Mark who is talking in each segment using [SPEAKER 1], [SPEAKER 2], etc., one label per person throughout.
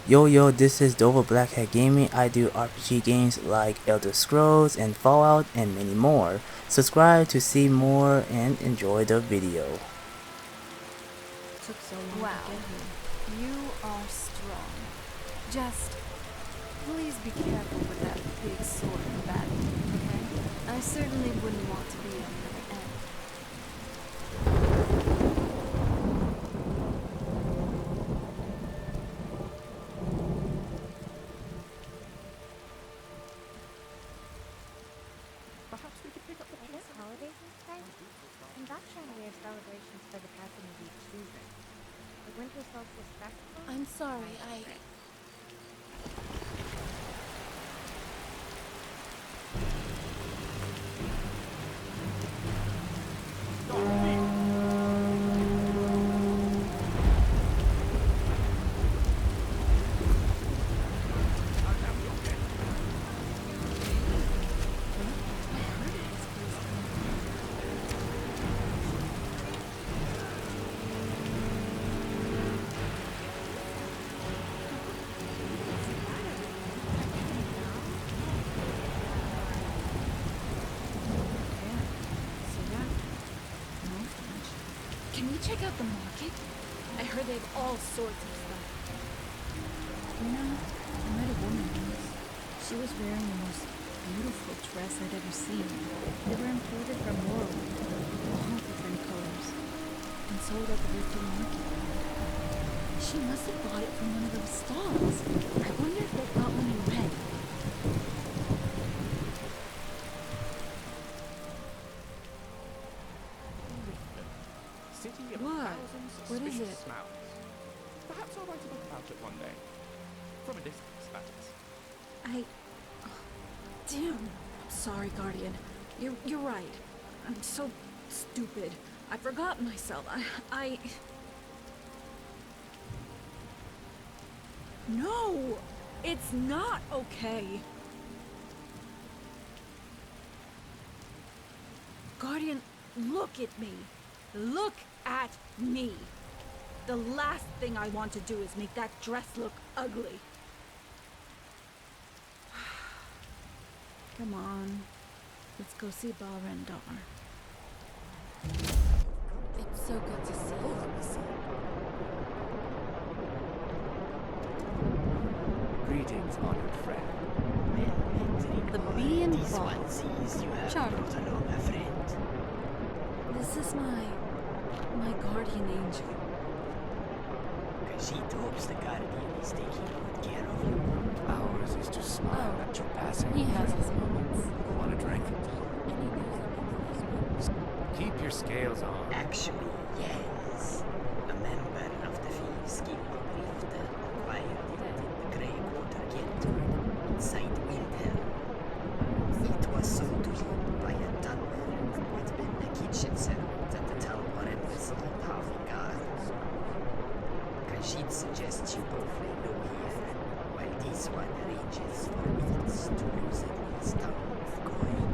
[SPEAKER 1] Yo, this is Dova Blackhat Gaming. I do RPG games like Elder Scrolls and Fallout and many more. Subscribe to see more and enjoy the video.
[SPEAKER 2] Took so long
[SPEAKER 3] Wow,
[SPEAKER 2] to get here.
[SPEAKER 3] you are strong. Just please be careful with that big sword in battle, okay? I certainly wouldn't want to be on the other end.
[SPEAKER 4] Perhaps we could pick up the
[SPEAKER 5] I guess holidays and stuff. And that's Chandelier celebrations for the passing of each season. The winter solstice festival.
[SPEAKER 2] I'm sorry, Can we check out the market? I heard they have all sorts of stuff.
[SPEAKER 6] You know, I met a woman once. She was wearing the most beautiful dress I'd ever seen. They were imported from Norway, all different colors, and sold at the local market. She must have bought it from one of those stalls. I wonder if they've got one in red.
[SPEAKER 4] city of
[SPEAKER 6] What?
[SPEAKER 4] thousands of
[SPEAKER 6] What is
[SPEAKER 4] suspicious
[SPEAKER 6] it?
[SPEAKER 4] smells. Perhaps I'll write a book about it one day. From a distance, that is.
[SPEAKER 6] Damn. I'm sorry, Guardian. You're right. I'm so stupid. I forgot myself. No! It's not okay! Guardian, look at me. Look at me. The last thing I want to do is make that dress look ugly. Come on. Let's go see Balrendar.
[SPEAKER 2] It's so good to see you.
[SPEAKER 7] Greetings, honored friend.
[SPEAKER 2] The bee and
[SPEAKER 7] This
[SPEAKER 2] ball.
[SPEAKER 7] one sees you have
[SPEAKER 2] Charmed.
[SPEAKER 7] brought along a friend.
[SPEAKER 6] This is my guardian angel.
[SPEAKER 7] Khajiit hopes the guardian is taking good care of you. Ours is to smile at your passing.
[SPEAKER 2] He has his moments.
[SPEAKER 7] Want a drink?
[SPEAKER 2] Any news on this one?
[SPEAKER 7] Keep your scales on.
[SPEAKER 8] Actually, yes. A member of the Thieves Guild briefed inquired that the Grey Quarter get inside Windhelm. It was sold to him by a Dunmer who had been a kitchen servant at the Dawnguard and Dragonborn. Khajiit suggests you both lay low here, while this one arranges for means to lose at least town of coin.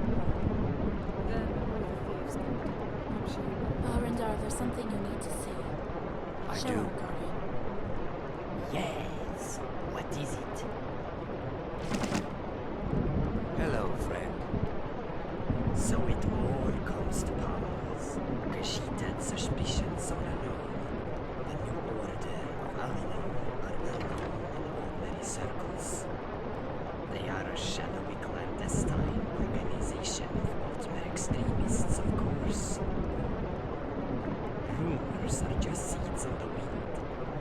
[SPEAKER 3] Then we're the thieves guild. I'm sure.
[SPEAKER 2] Rendar, there's something you need to see.
[SPEAKER 7] I
[SPEAKER 2] Show
[SPEAKER 7] do.
[SPEAKER 2] him, Guardian.
[SPEAKER 8] Yes. What is it?
[SPEAKER 7] Hello, friend.
[SPEAKER 8] So it all comes to pass. Khajiit had suspicions all along. The new order of Alinor are well known in ordinary circles. They are a shadowy clandestine organization of ultimate extremists, of course. Rumors are just seeds on the wind,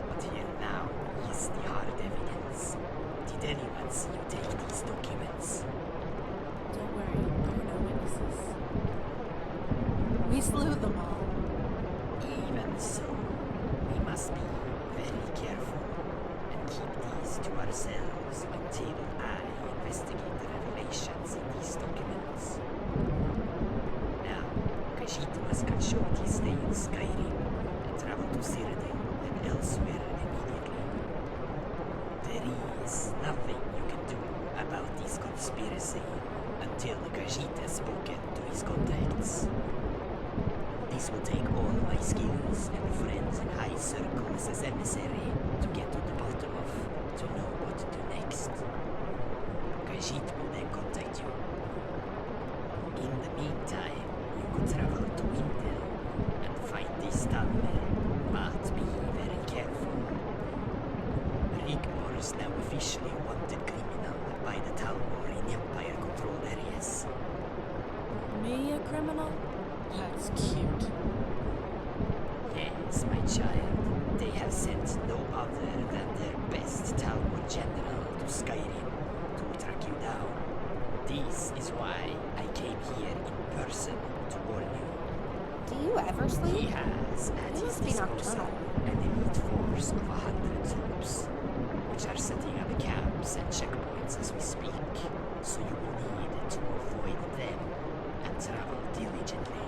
[SPEAKER 8] but here now is the hard evidence. Did anyone see you take these documents?
[SPEAKER 2] Don't worry, there are no witnesses. We slew them all.
[SPEAKER 8] Even so, we must be very careful and keep these to ourselves until I investigate the revelations in these documents. Now, Khajiit must cut short his stay in Skyrim and travel to Cyrodiil and elsewhere immediately. There is nothing you can do about this conspiracy until Khajiit has spoken to his contacts. This will take all my skills and friends in high circles as emissary to get to the bottom of to know what to do next. Khajiit will then contact you. In the meantime, you could travel to Windel and find this Talmer, but be very careful. Rigmor is now officially a wanted criminal by the Talmor in Empire-controlled areas.
[SPEAKER 6] Me a criminal? That's cute.
[SPEAKER 8] Yes, my child. They have sent no other than their best Talmor general to Skyrim to track you down. This is why I came here in person to warn you.
[SPEAKER 5] Do you ever
[SPEAKER 8] He
[SPEAKER 5] sleep?
[SPEAKER 8] has at
[SPEAKER 5] You
[SPEAKER 8] his
[SPEAKER 5] must be
[SPEAKER 8] disposal
[SPEAKER 5] nocturnal.
[SPEAKER 8] an elite force of 100 troops, which are setting up camps and checkpoints as we speak, so you will need to avoid them and travel diligently.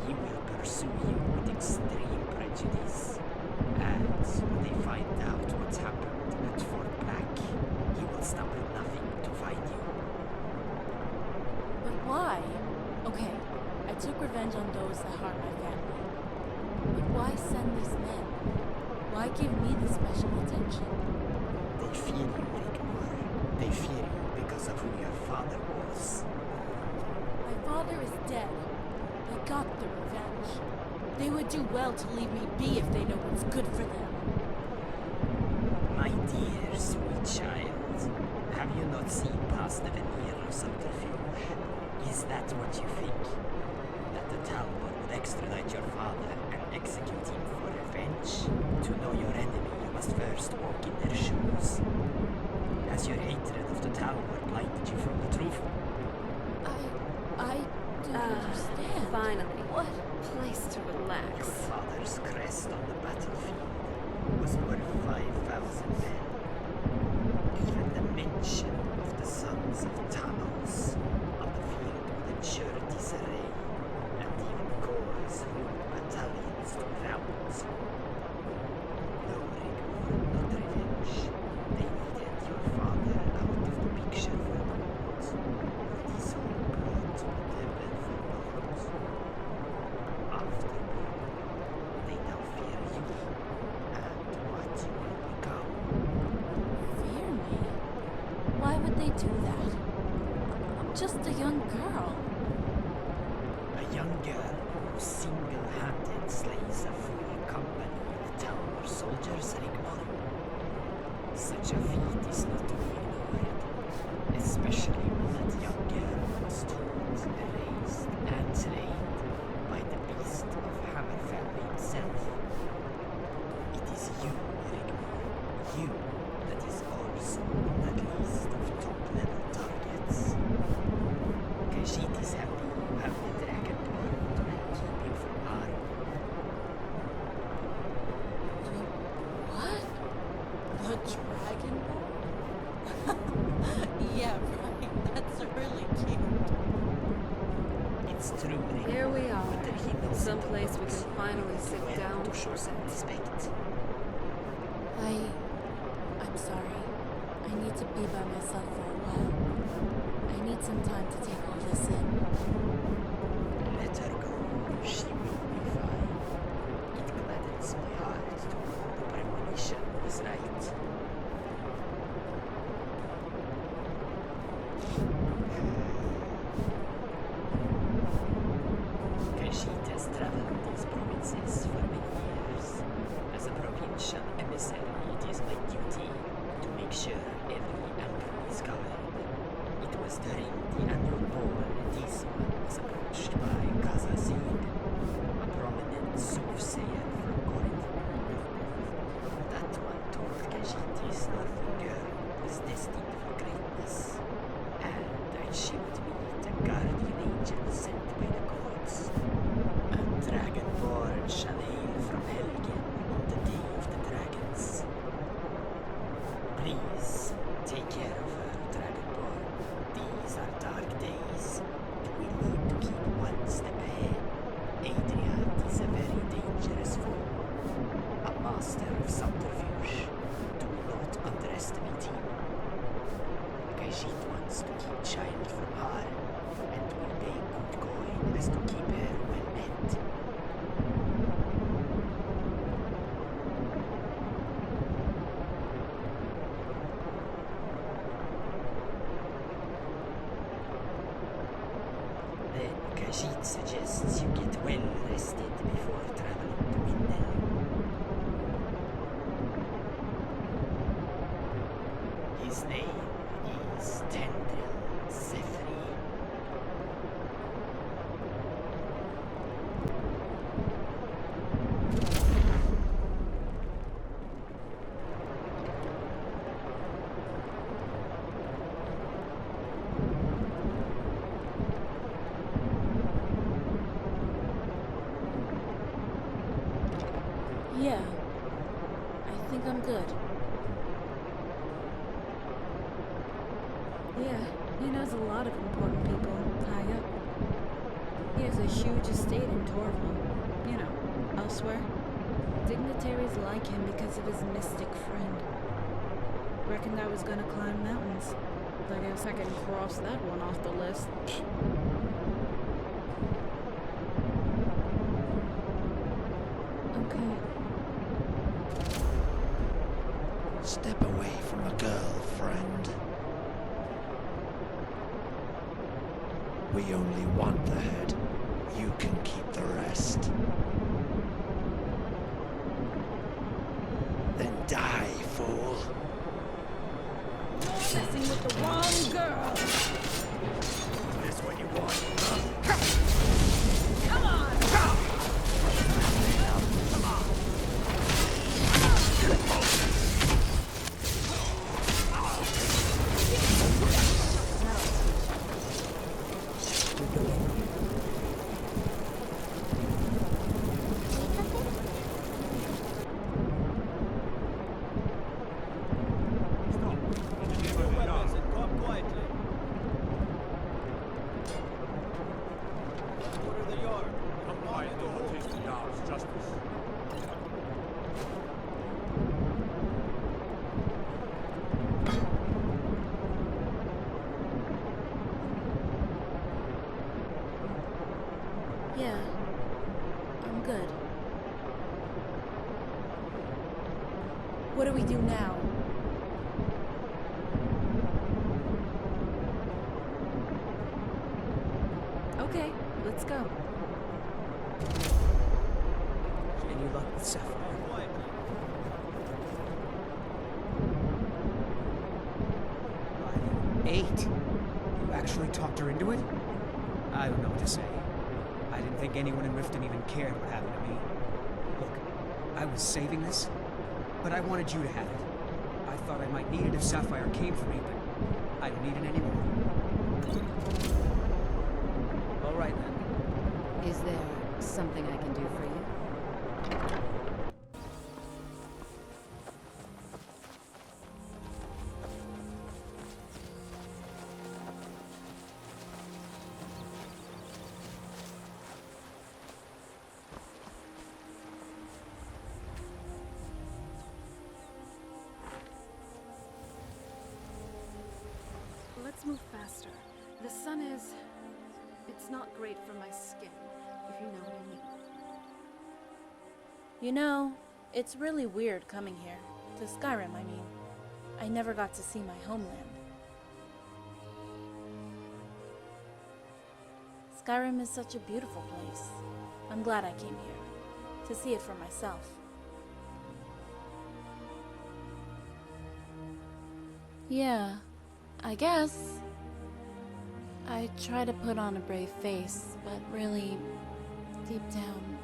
[SPEAKER 8] He will pursue you with extreme prejudice, and when they find out what's happened at Fort Black, he will stop at nothing to find you.
[SPEAKER 6] But why? Okay, I took revenge on those that harmed my family. But why send these men? Why give me the special attention?
[SPEAKER 8] They fear you, Rigmor. They fear you because of who your father was.
[SPEAKER 6] My father is dead. They got the revenge. They would do well to leave me be if they know what's good for them.
[SPEAKER 8] My dear sweet child, have you not seen past the veneer of subterfuge? Is that what you think? That the Talmor would extradite your father and execute him for revenge? To know your enemy, you must first walk in their shoes. Has your hatred of the Talmor blinded you from the truth?
[SPEAKER 6] I don't understand.
[SPEAKER 3] Finally.
[SPEAKER 6] What?
[SPEAKER 3] Place to
[SPEAKER 8] Your
[SPEAKER 3] relax.
[SPEAKER 8] father's crest on the battlefield was worth 5,000 men. Even the mention of the sons of Tanos on the field would ensure disarray and even cause whole battalions to rout. No, Rigmor, not revenge. They needed your father out of the picture for good, or this whole plot would have been for naught. After they now fear you and what you will become.
[SPEAKER 6] Fear me? Why would they do that? I'm just a young girl.
[SPEAKER 8] A young girl who single-handed slays a full company of Talmor soldiers, Rigmor. Such a feat is not to be ignored, especially when that young girl was taught, raised, and trained by the beast of Hammerfell himself. It is you, Rigmor, you that is also on that list of top-level targets. Khajiit is happy you have the Dragonborn to help keep him from harm.
[SPEAKER 6] What? The Dragonborn? Yeah, right. That's really cute.
[SPEAKER 8] It's true, Rigmor.
[SPEAKER 3] Here we are.
[SPEAKER 8] Whether he knows it or
[SPEAKER 3] Someplace we
[SPEAKER 8] not,
[SPEAKER 3] can finally
[SPEAKER 8] he
[SPEAKER 3] sit
[SPEAKER 8] will
[SPEAKER 3] down
[SPEAKER 8] to
[SPEAKER 3] for
[SPEAKER 8] show
[SPEAKER 3] a
[SPEAKER 8] some
[SPEAKER 3] bit.
[SPEAKER 8] respect.
[SPEAKER 6] I'm sorry. I need to be by myself for a while. I need some time to take all this in.
[SPEAKER 8] Let her go. She will be fine. It gladdens my heart to know the premonition was right. Khajiit has traveled these provinces for many years. As a provincial emissary, it is my duty to make sure every angle is covered. It was during the annual ball this one was approached by Kazazid, a prominent soothsayer from Corinth. That one told Khajiit his lovely girl was destined for greatness, and that she would meet a guardian angel sent by the gods. A dragonborn shall hail from Helgen on the day of the dragons. Please, take care of her, Dragonborn. These are dark days. We need to keep one step ahead. Adrian is a very dangerous foe. A master of subterfuge. Do not underestimate him. Khajiit wants to keep child from harm, and will pay good coin as to keep her well met. Brigitte suggests you get well rested before traveling to Windel. His name is Tendril Zephyr.
[SPEAKER 6] Yeah. I think I'm good. Yeah, he knows a lot of important people high up. He has a huge estate in Torval. You know, elsewhere. Dignitaries like him because of his mystic friend. Reckoned I was gonna climb mountains. I guess I can cross that one off the list. Okay.
[SPEAKER 9] Step away from the girl, friend. We only want the head. You can keep the rest. Then die, fool.
[SPEAKER 6] You're messing with the wrong girl!
[SPEAKER 9] This what you want?
[SPEAKER 6] Come on! Yeah, I'm good. What do we do now? Okay, let's go.
[SPEAKER 7] Any luck with Sapphire? 8. You actually talked her into it? I don't know what to say. I didn't think anyone in Riften even cared what happened to me. Look, I was saving this, but I wanted you to have it. I thought I might need it if Sapphire came for me, but I don't need it anymore. All right then.
[SPEAKER 3] Is there something I can do for you?
[SPEAKER 6] Let's move faster. The sun is... it's not great for my skin, if you know what I mean. You know, it's really weird coming here. To Skyrim, I mean. I never got to see my homeland. Skyrim is such a beautiful place. I'm glad I came here, to see it for myself. Yeah, I guess. I try to put on a brave face, but really, deep down,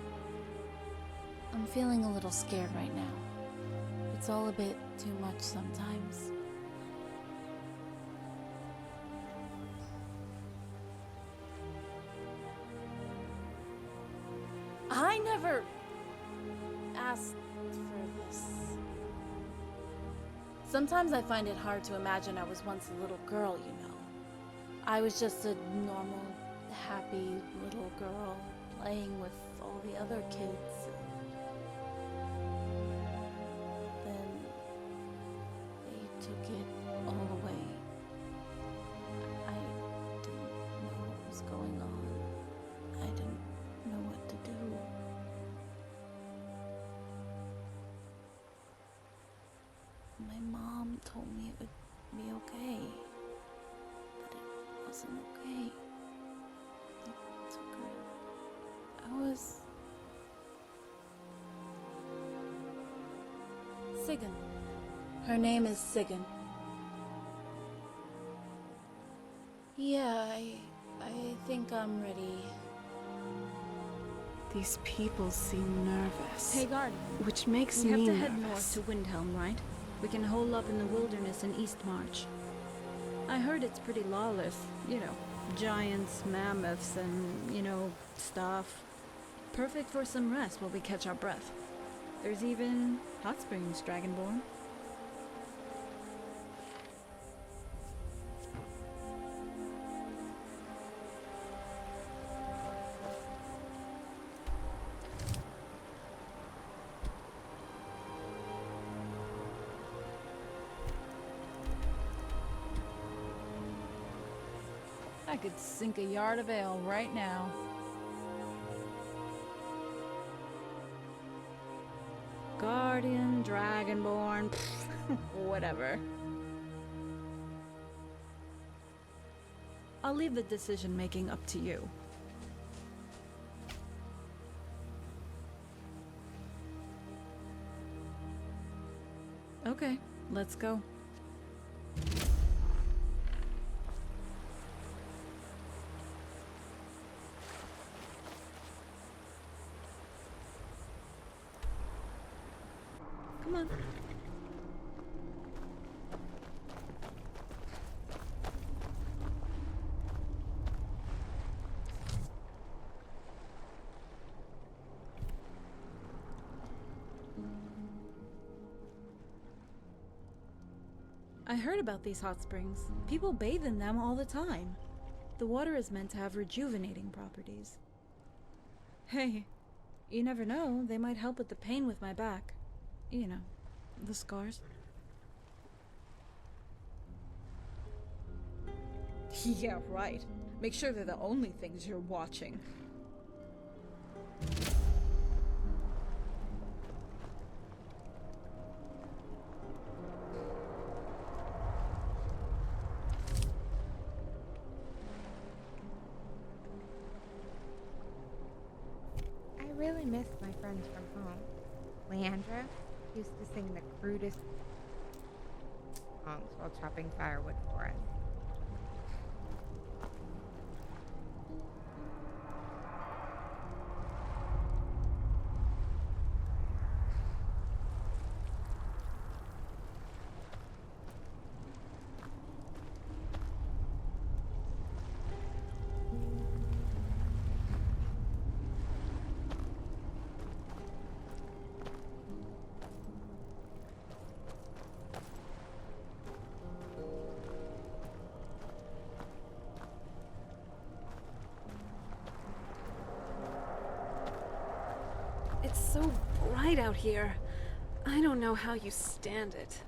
[SPEAKER 6] I'm feeling a little scared right now. It's all a bit too much sometimes. I never asked for this. Sometimes I find it hard to imagine I was once a little girl, you know. I was just a normal, happy little girl playing with all the other kids. Then they took it all away. I didn't know what was going on. I didn't know what to do. My mom told me it would be okay, but it wasn't okay. They took her Sigyn. Her name is Sigyn. Yeah, I think I'm ready.
[SPEAKER 10] These people seem nervous.
[SPEAKER 6] Hey, Guardian.
[SPEAKER 10] Which makes
[SPEAKER 6] We
[SPEAKER 10] me
[SPEAKER 6] have to head
[SPEAKER 10] nervous.
[SPEAKER 6] north to Windhelm, right? We can hole up in the wilderness in Eastmarch. I heard it's pretty lawless. You know, giants, mammoths, and, stuff. Perfect for some rest while we catch our breath. There's even hot springs, Dragonborn. I could sink a yard of ale right now. Guardian, Dragonborn, whatever. I'll leave the decision-making up to you. Okay, let's go. Come on. I heard about these hot springs. People bathe in them all the time. The water is meant to have rejuvenating properties. Hey, you never know, they might help with the pain with my back. You know, the scars.
[SPEAKER 11] Yeah, right. Make sure they're the only things you're watching.
[SPEAKER 5] I really miss my friends from home. Leandra used to sing the crudest songs while chopping firewood for us.
[SPEAKER 10] It's so bright out here. I don't know how you stand it.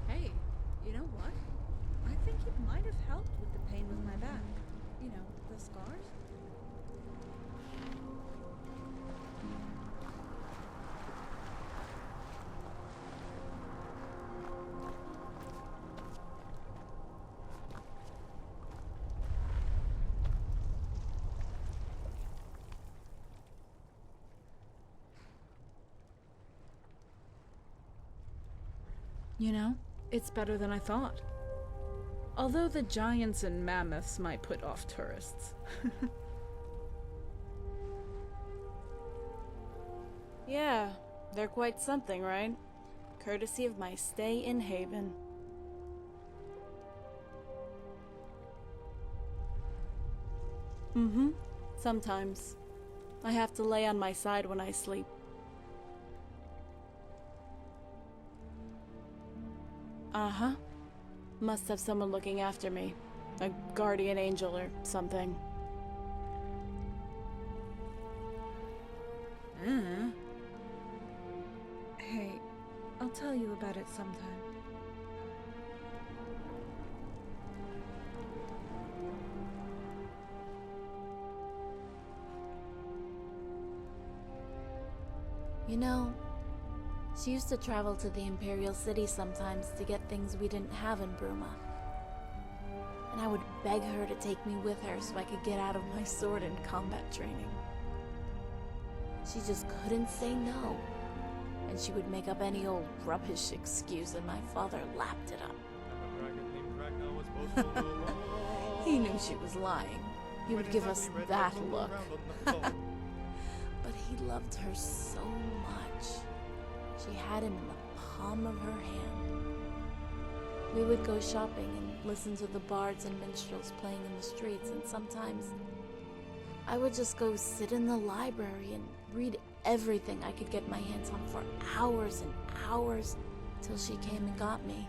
[SPEAKER 6] Hey, you know what? I think it might have helped with the pain with my back. You know, the scars? You know, it's better than I thought. Although the giants and mammoths might put off tourists. Yeah, they're quite something, right? Courtesy of my stay in Haven. Mm-hmm. Sometimes. I have to lay on my side when I sleep. Uh-huh. Must have someone looking after me. A guardian angel or something. Hey, I'll tell you about it sometime. You know, she used to travel to the Imperial City sometimes to get things we didn't have in Bruma. And I would beg her to take me with her so I could get out of my sword and combat training. She just couldn't say no. And she would make up any old rubbish excuse and my father lapped it up. He knew she was lying. He would give us that look. But he loved her so much. She had him in the palm of her hand. We would go shopping and listen to the bards and minstrels playing in the streets, and sometimes I would just go sit in the library and read everything I could get my hands on for hours and hours till she came and got me.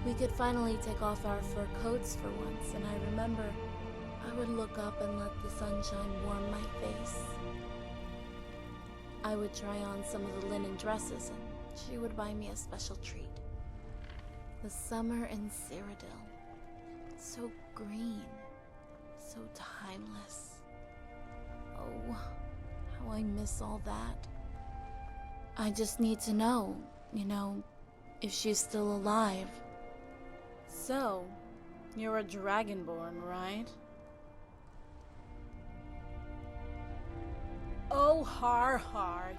[SPEAKER 6] We could finally take off our fur coats for once, and I remember I would look up and let the sunshine warm my face. I would try on some of the linen dresses, and she would buy me a special treat. The summer in Cyrodiil. So green. So timeless. Oh, how I miss all that. I just need to know, if she's still alive.
[SPEAKER 12] So, you're a Dragonborn, right? Oh, har.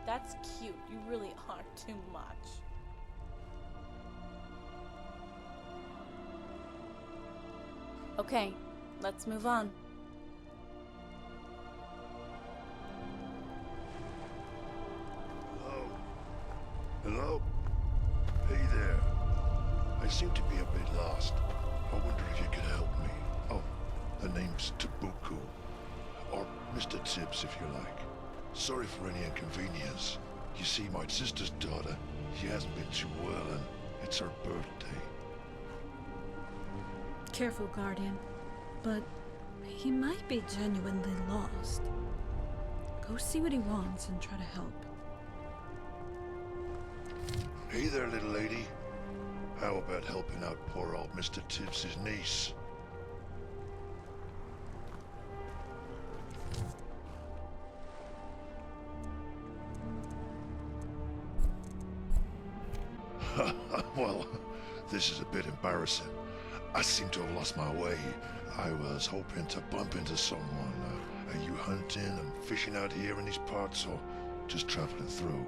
[SPEAKER 12] That's cute. You really are too much. Okay, let's move on.
[SPEAKER 9] Hello? Hey there. I seem to be a bit lost. I wonder if you could help me. Oh, the name's Tabuku. Or Mr. Tibbs, if you like. Sorry for any inconvenience. You see, my sister's daughter, she hasn't been too well, and it's her birthday.
[SPEAKER 10] Careful, Guardian. But he might be genuinely lost. Go see what he wants and try to help.
[SPEAKER 9] Hey there, little lady. How about helping out poor old Mr. Tibbs' niece? Well, this is a bit embarrassing. I seem to have lost my way. I was hoping to bump into someone. Are you hunting and fishing out here in these parts, or just traveling through?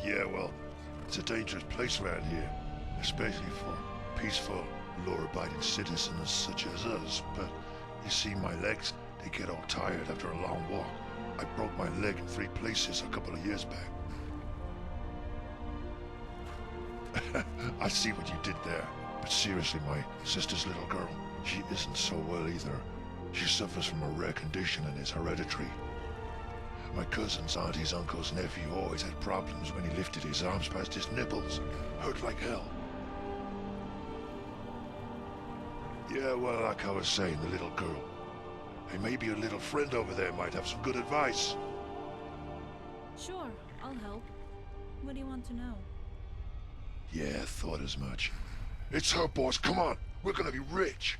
[SPEAKER 9] Yeah, well, it's a dangerous place around here, especially for peaceful, law-abiding citizens such as us. But you see, my legs, they get all tired after a long walk. I broke my leg in 3 places a couple of years back. I see what you did there. But seriously, my sister's little girl, she isn't so well either. She suffers from a rare condition and it's hereditary. My cousin's auntie's uncle's nephew always had problems when he lifted his arms past his nipples. Hurt like hell. Yeah, well, like I was saying, the little girl. Hey, maybe your little friend over there might have some good advice.
[SPEAKER 10] Sure, I'll help. What do you want to know?
[SPEAKER 9] Yeah, thought as much. It's her, boss. Come on. We're gonna be rich.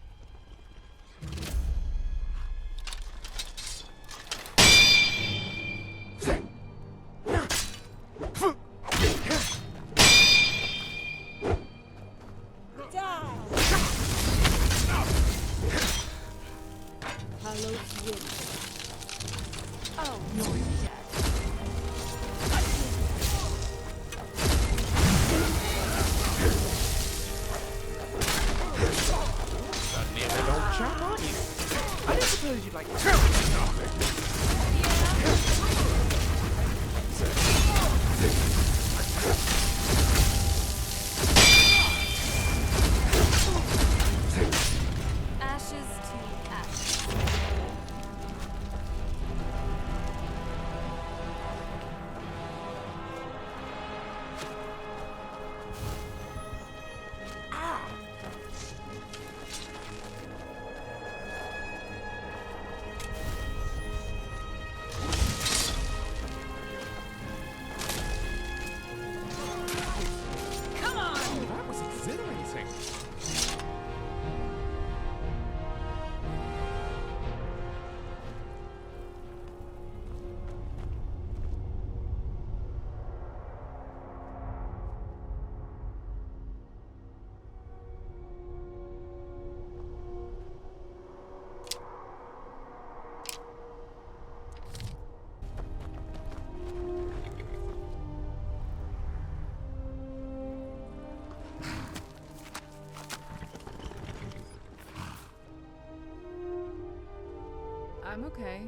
[SPEAKER 3] I'm okay.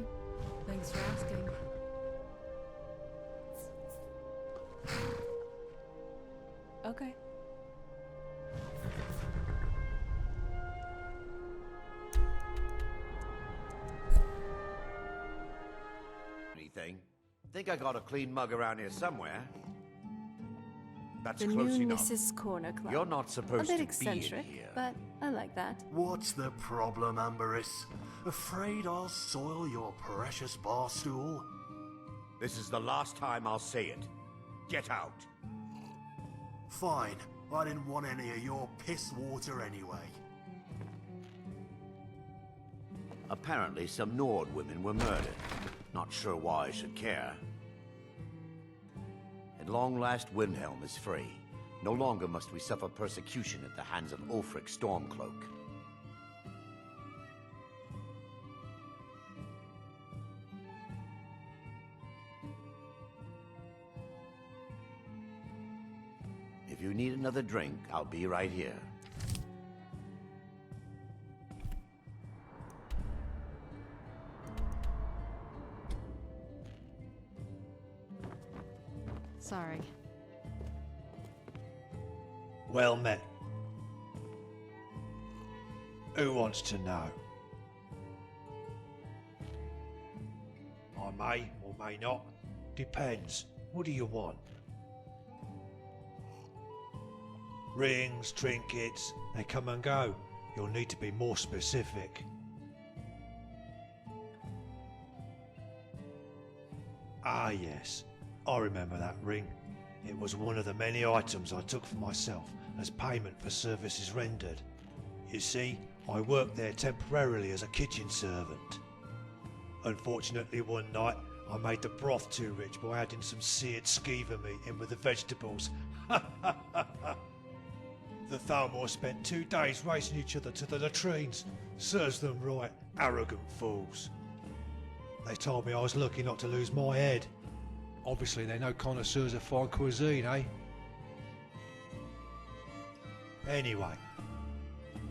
[SPEAKER 3] Thanks for asking. Okay.
[SPEAKER 13] Anything? Think I got a clean mug around here somewhere. That's
[SPEAKER 3] The
[SPEAKER 13] close
[SPEAKER 3] new
[SPEAKER 13] enough.
[SPEAKER 3] Mrs. Corner Club.
[SPEAKER 13] You're not supposed
[SPEAKER 3] A bit
[SPEAKER 13] to
[SPEAKER 3] eccentric,
[SPEAKER 13] be in here.
[SPEAKER 3] but I like that.
[SPEAKER 14] What's the problem, Amberus? Afraid I'll soil your precious bar stool?
[SPEAKER 13] This is the last time I'll say it. Get out.
[SPEAKER 14] Fine. I didn't want any of your piss water anyway.
[SPEAKER 13] Apparently some Nord women were murdered. Not sure why I should care. At long last, Windhelm is free. No longer must we suffer persecution at the hands of Ulfric Stormcloak. If you need another drink, I'll be right here.
[SPEAKER 3] Sorry.
[SPEAKER 15] Well met. Who wants to know? I may or may not. Depends. What do you want? Rings, trinkets, they come and go. You'll need to be more specific. Ah yes, I remember that ring. It was one of the many items I took for myself as payment for services rendered. You see, I worked there temporarily as a kitchen servant. Unfortunately one night I made the broth too rich by adding some seared skeever meat in with the vegetables. The Thalmor spent 2 days racing each other to the latrines. Serves them right, arrogant fools. They told me I was lucky not to lose my head. Obviously they're no connoisseurs of fine cuisine, eh? Anyway,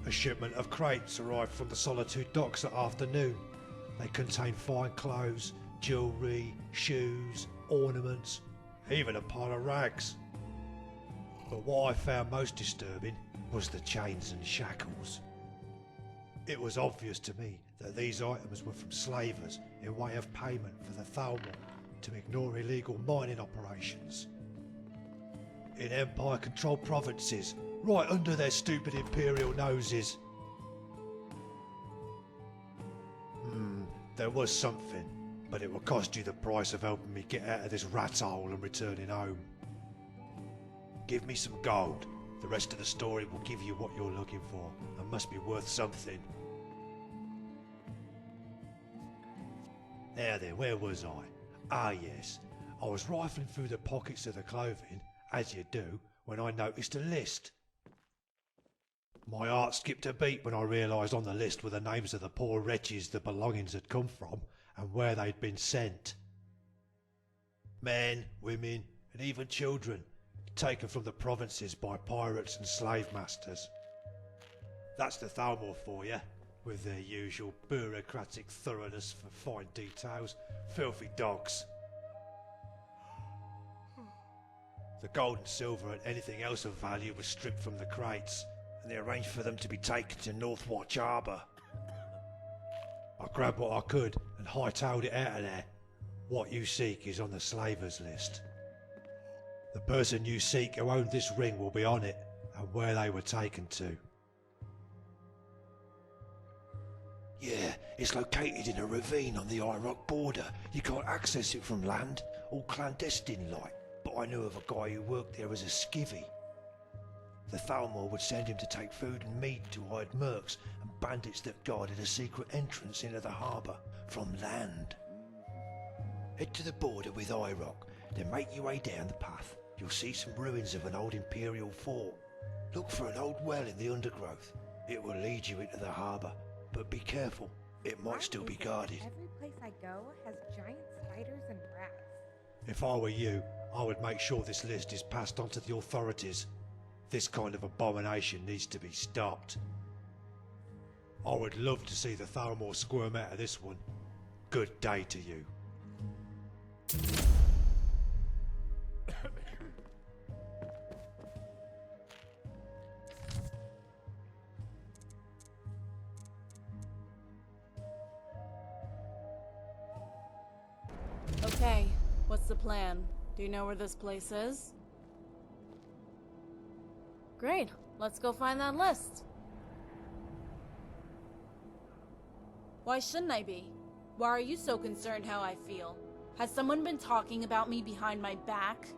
[SPEAKER 15] a shipment of crates arrived from the Solitude docks that afternoon. They contained fine clothes, jewellery, shoes, ornaments, even a pile of rags. But what I found most disturbing was the chains and shackles. It was obvious to me that these items were from slavers in way of payment for the Thalmor to ignore illegal mining operations. In Empire-controlled provinces, right under their stupid imperial noses. There was something, but it will cost you the price of helping me get out of this rat hole and returning home. Give me some gold. The rest of the story will give you what you're looking for, and must be worth something. Now then, where was I? Ah yes, I was rifling through the pockets of the clothing, as you do, when I noticed a list. My heart skipped a beat when I realised on the list were the names of the poor wretches the belongings had come from, and where they'd been sent. Men, women, and even children, taken from the provinces by pirates and slave masters. That's the Thalmor for you, with their usual bureaucratic thoroughness for fine details. Filthy dogs. The gold and silver and anything else of value was stripped from the crates, and they arranged for them to be taken to Northwatch Harbour. I grabbed what I could and hightailed it out of there. What you seek is on the slavers list. The person you seek who owned this ring will be on it, and where they were taken to. Yeah, it's located in a ravine on the Iraq border. You can't access it from land, all clandestine-like, but I knew of a guy who worked there as a skivvy. The Thalmor would send him to take food and meat to hide mercs and bandits that guarded a secret entrance into the harbour from land. Head to the border with Iraq, then make your way down the path. You'll see some ruins of an old imperial fort. Look for an old well in the undergrowth. It will lead you into the harbour, but be careful, it might still be guarded.
[SPEAKER 5] Every place I go has giant spiders and rats.
[SPEAKER 15] If I were you, I would make sure this list is passed on to the authorities. This kind of abomination needs to be stopped. I would love to see the Thalmor squirm out of this one. good day to you.
[SPEAKER 12] Okay, what's the plan? Do you know where this place is? Great, let's go find that list. Why shouldn't I be? Why are you so concerned how I feel? Has someone been talking about me behind my back?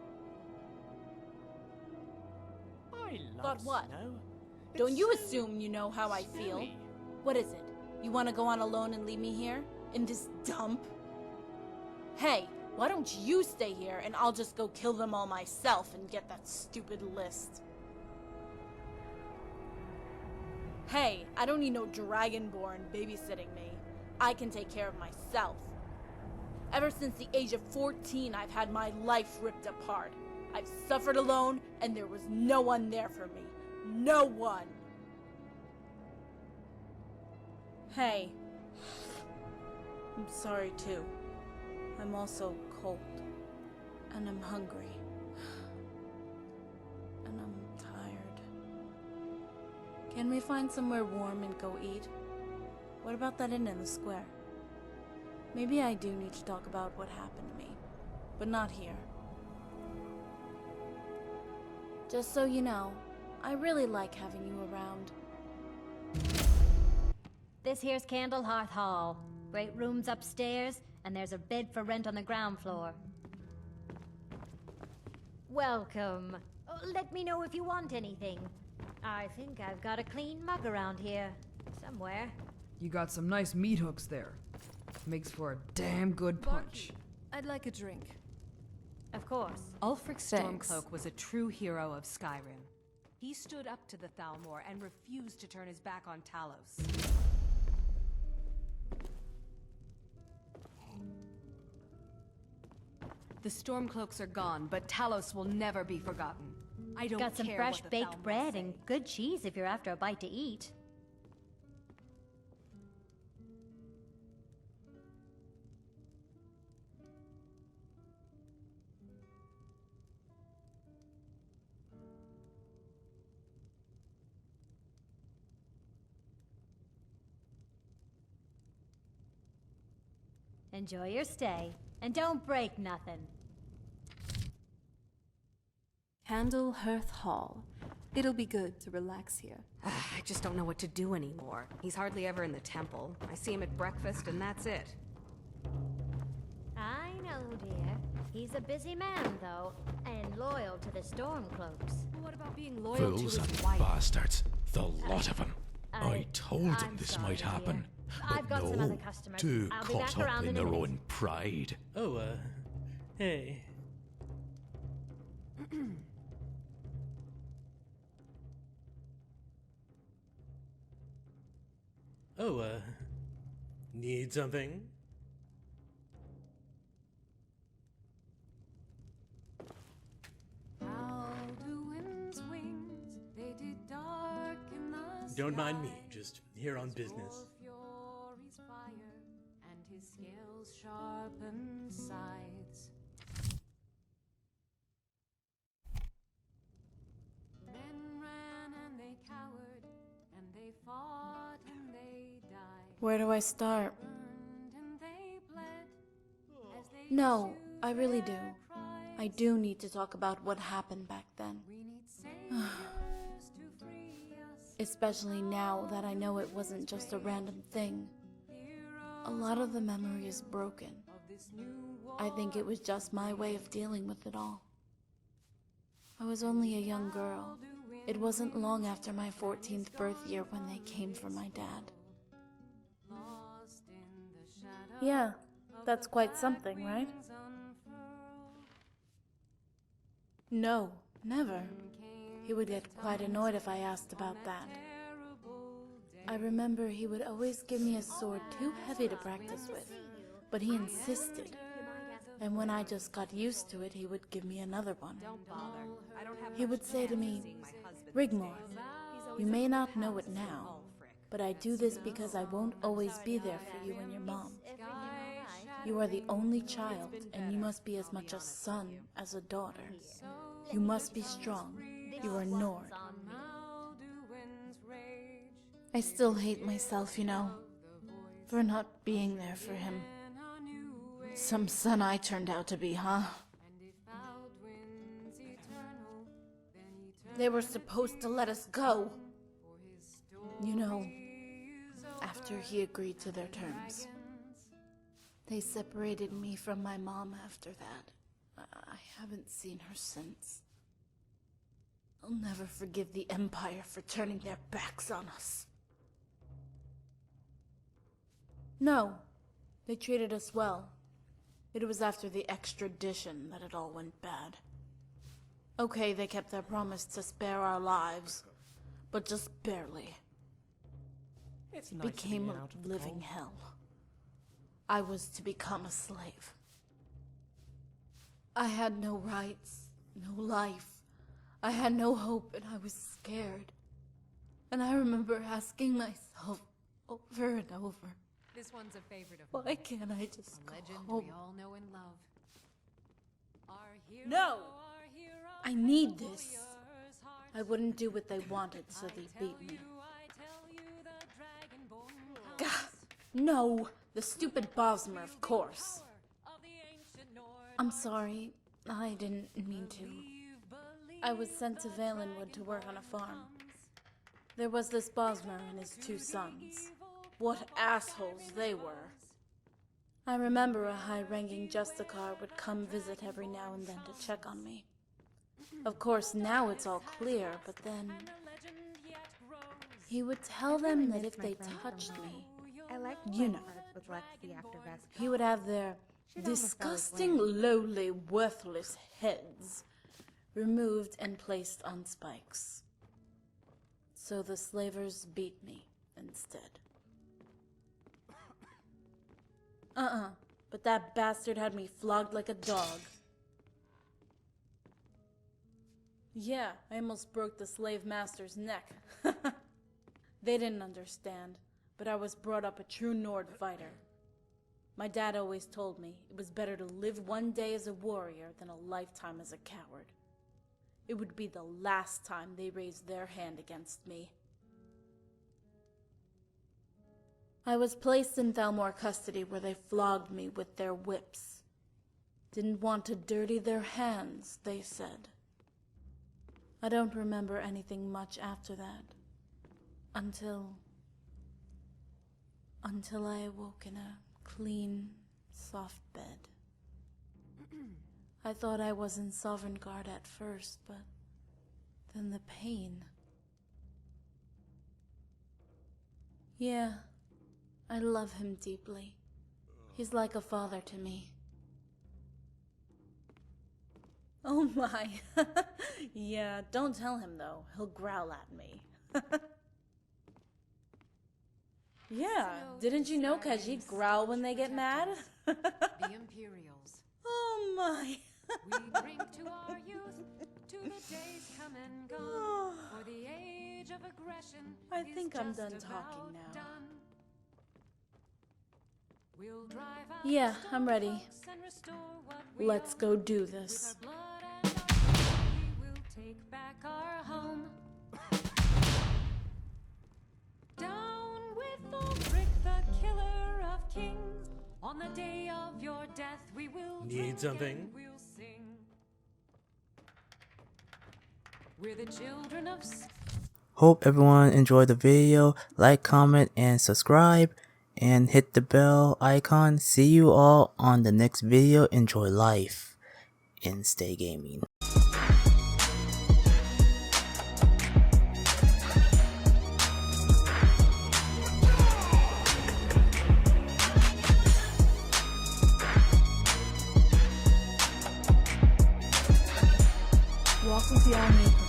[SPEAKER 8] I love
[SPEAKER 12] Thought what?
[SPEAKER 8] snow.
[SPEAKER 12] Don't you assume you know how I feel?
[SPEAKER 8] silly.
[SPEAKER 12] What is it? You want to go on alone and leave me here? In this dump? Hey, why don't you stay here and I'll just go kill them all myself and get that stupid list. Hey, I don't need no Dragonborn babysitting me. I can take care of myself. Ever since the age of 14, I've had my life ripped apart. I've suffered alone, and there was no one there for me. No one! Hey. I'm sorry too. I'm also cold. And I'm hungry. And I'm tired. Can we find somewhere warm and go eat? What about that inn in the square? Maybe I do need to talk about what happened to me, but not here. Just so you know, I really like having you around.
[SPEAKER 5] This here's Candlehearth Hall. Great rooms upstairs, and there's a bed for rent on the ground floor. Welcome. Oh, let me know if you want anything. I think I've got a clean mug around here. Somewhere.
[SPEAKER 16] You got some nice meat hooks there. Makes for a damn good punch.
[SPEAKER 3] I'd like a drink.
[SPEAKER 5] Of course.
[SPEAKER 17] Ulfric
[SPEAKER 3] Thanks.
[SPEAKER 17] Stormcloak was a true hero of Skyrim. He stood up to the Thalmor and refused to turn his back on Talos. The Stormcloaks are gone, but Talos will never be forgotten. I don't
[SPEAKER 5] Got some
[SPEAKER 17] care
[SPEAKER 5] fresh
[SPEAKER 17] what the
[SPEAKER 5] baked
[SPEAKER 17] Thalmor
[SPEAKER 5] bread
[SPEAKER 17] say.
[SPEAKER 5] and good cheese if you're after a bite to eat. Enjoy your stay, and don't break nothing.
[SPEAKER 3] Candlehearth Hall. It'll be good to relax here.
[SPEAKER 17] I just don't know what to do anymore. He's hardly ever in the temple. I see him at breakfast and that's it.
[SPEAKER 5] I know, dear. He's a busy man, though, and loyal to the Stormcloaks.
[SPEAKER 17] What about being loyal
[SPEAKER 18] Fools
[SPEAKER 17] to his
[SPEAKER 18] and
[SPEAKER 17] wife?
[SPEAKER 18] bastards. The lot of them. I told them
[SPEAKER 5] I'm
[SPEAKER 18] this
[SPEAKER 5] sorry,
[SPEAKER 18] might happen.
[SPEAKER 5] dear.
[SPEAKER 18] But
[SPEAKER 5] I've got
[SPEAKER 18] no,
[SPEAKER 5] some other customers.
[SPEAKER 18] too
[SPEAKER 5] I'll be
[SPEAKER 18] caught
[SPEAKER 5] back
[SPEAKER 18] up
[SPEAKER 5] around
[SPEAKER 18] in
[SPEAKER 5] in a
[SPEAKER 18] their
[SPEAKER 5] minute.
[SPEAKER 18] own pride.
[SPEAKER 19] Oh, hey. Oh, need something?
[SPEAKER 3] How do winds wings? They did dark in the
[SPEAKER 19] Don't mind me,
[SPEAKER 3] sky.
[SPEAKER 19] just here on business.
[SPEAKER 3] Fury's fire, and his scales sharpened sides. Men ran and they cowered, and they fought and they died.
[SPEAKER 12] Where do I start?
[SPEAKER 3] And they bled as they
[SPEAKER 12] No, I really do. I do need to talk about what happened back then. Especially now that I know it wasn't just a random thing. A lot of the memory is broken. I think it was just my way of dealing with it all. I was only a young girl. It wasn't long after my 14th birth year when they came for my dad. Yeah, that's quite something, right? No, never. He would get quite annoyed if I asked about that. I remember he would always give me a sword too heavy to practice with, but he insisted. And when I just got used to it, he would give me another one. He would say to me, "Rigmor, you may not know it now, but I do this because I won't always be there for you and your mom. You are the only child, and you must be as much a son as a daughter. You must be strong. You are Nord. I still hate myself, you know, for not being there for him. Some son I turned out to be, huh? They were supposed to let us go. You know, after he agreed to their terms. They separated me from my mom after that. I haven't seen her since. I'll never forgive the Empire for turning their backs on us. No, they treated us well. It was after the extradition that it all went bad. Okay, they kept their promise to spare our lives, but just barely.
[SPEAKER 19] It's
[SPEAKER 12] It
[SPEAKER 19] nice
[SPEAKER 12] became
[SPEAKER 19] to be
[SPEAKER 12] a
[SPEAKER 19] out of the
[SPEAKER 12] living
[SPEAKER 19] cold.
[SPEAKER 12] hell. I was to become a slave. I had no rights, no life. I had no hope, and I was scared. And I remember asking myself over and over,
[SPEAKER 17] This one's a favorite of
[SPEAKER 12] why can't I just
[SPEAKER 17] a
[SPEAKER 12] go
[SPEAKER 17] legend
[SPEAKER 12] home?
[SPEAKER 17] we all know and love. Our hero,
[SPEAKER 12] No!
[SPEAKER 17] our hero,
[SPEAKER 12] I need this. I wouldn't do what they wanted, so they beat me. Gah! No! The stupid Bosmer, of course. I'm sorry. I didn't mean to. I was sent to Valenwood to work on a farm. There was this Bosmer and his 2 sons. What assholes they were. I remember a high-ranking Justicar would come visit every now and then to check on me. Of course, now it's all clear, but then he would tell them that if they touched me,
[SPEAKER 5] I like
[SPEAKER 12] you know,
[SPEAKER 5] with Lexi after Vesper.
[SPEAKER 12] he would have their disgusting, lowly, worthless heads removed and placed on spikes. So the slavers beat me instead. But that bastard had me flogged like a dog. Yeah, I almost broke the slave master's neck. They didn't understand, but I was brought up a true Nord fighter. My dad always told me it was better to live one day as a warrior than a lifetime as a coward. It would be the last time they raised their hand against me. I was placed in Thalmor custody where they flogged me with their whips. Didn't want to dirty their hands, they said. I don't remember anything much after that. Until I awoke in a clean, soft bed. I thought I was in Sovngarde at first, but then the pain. Yeah, I love him deeply. He's like a father to me. Oh my. Yeah, don't tell him though. He'll growl at me. Yeah, didn't you know Khajiit growl when they get mad?
[SPEAKER 17] The Imperials.
[SPEAKER 12] Oh my.
[SPEAKER 17] We drink to our youth, to the days come and gone, for the age of aggression
[SPEAKER 12] I
[SPEAKER 17] is
[SPEAKER 12] think I'm
[SPEAKER 17] just
[SPEAKER 12] done
[SPEAKER 17] about
[SPEAKER 12] talking now.
[SPEAKER 17] done. We'll drive out
[SPEAKER 12] Yeah,
[SPEAKER 17] the
[SPEAKER 12] I'm ready.
[SPEAKER 17] folks and restore what we
[SPEAKER 12] Let's
[SPEAKER 17] own.
[SPEAKER 12] go do this.
[SPEAKER 17] With our blood and our glory, we'll take back our home. Down with Ulfric, the killer of kings. On the day of your death, we will
[SPEAKER 19] Need
[SPEAKER 17] drink
[SPEAKER 19] something?
[SPEAKER 17] and we'll sing. We're the children of
[SPEAKER 1] Hope everyone enjoyed the video. Like, comment, and subscribe. And hit the bell icon. See you all on the next video. Enjoy life and stay gaming.
[SPEAKER 12] Walk with the army.